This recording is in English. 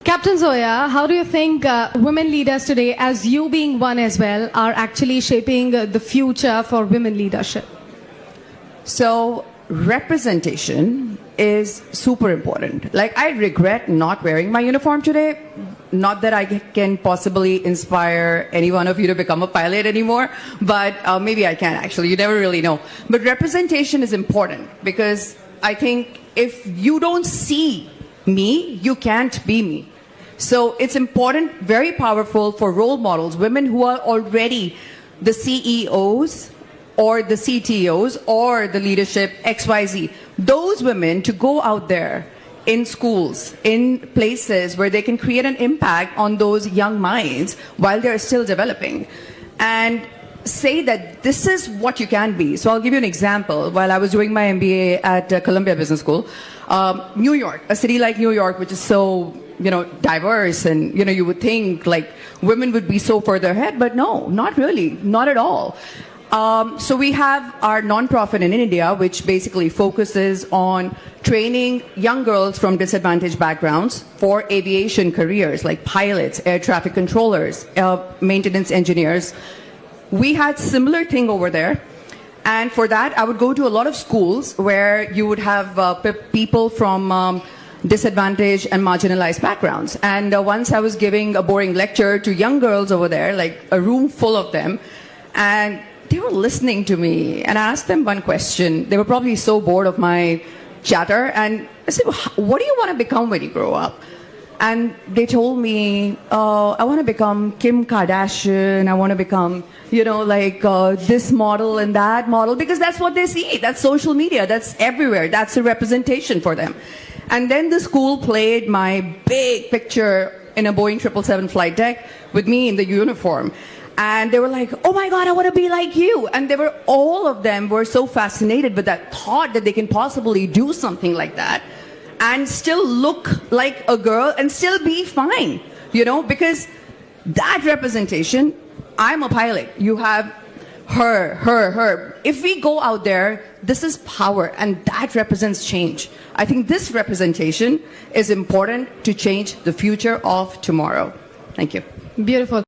Captain Zoya, how do you think women leaders today, as you being one as well, are actually shaping the future for women leadership? So, representation is super important. Like, I regret not wearing my uniform today. Not that I can possibly inspire any one of you to become a pilot anymore, but maybe I can actually. You never really know. But representation is important because I think if you don't see me, you can't be me. So it's important, very powerful for role models, women who are already the CEOs or the CTOs or the leadership XYZ. Those women to go out there in schools, in places where they can create an impact on those young minds while they're still developing. And say that this is what you can be. So I'll give you an example. While I was doing my MBA at Columbia Business School, New York, a city like New York, which is so, diverse, and, you would think like women would be so further ahead, but no, not really, not at all. So we have our nonprofit in India, which basically focuses on training young girls from disadvantaged backgrounds for aviation careers, like pilots, air traffic controllers, maintenance engineers. We had similar thing over there. And for that, I would go to a lot of schools where you would have people from disadvantaged and marginalized backgrounds. And once I was giving a boring lecture to young girls over there, like a room full of them, and they were listening to me. And I asked them one question. They were probably so bored of my chatter. And I said, what do you want to become when you grow up? And they told me, I want to become Kim Kardashian. I want to become, this model and that model, because that's what they see. That's social media. That's everywhere. That's a representation for them. And then the school played my big picture in a Boeing 777 flight deck with me in the uniform. And they were like, oh my God, I want to be like you. And all of them were so fascinated with that thought that they can possibly do something like that and still look like a girl and still be fine, because that representation, I'm a pilot. You have her. If we go out there, this is power, and that represents change. I think this representation is important to change the future of tomorrow. Thank you. Beautiful.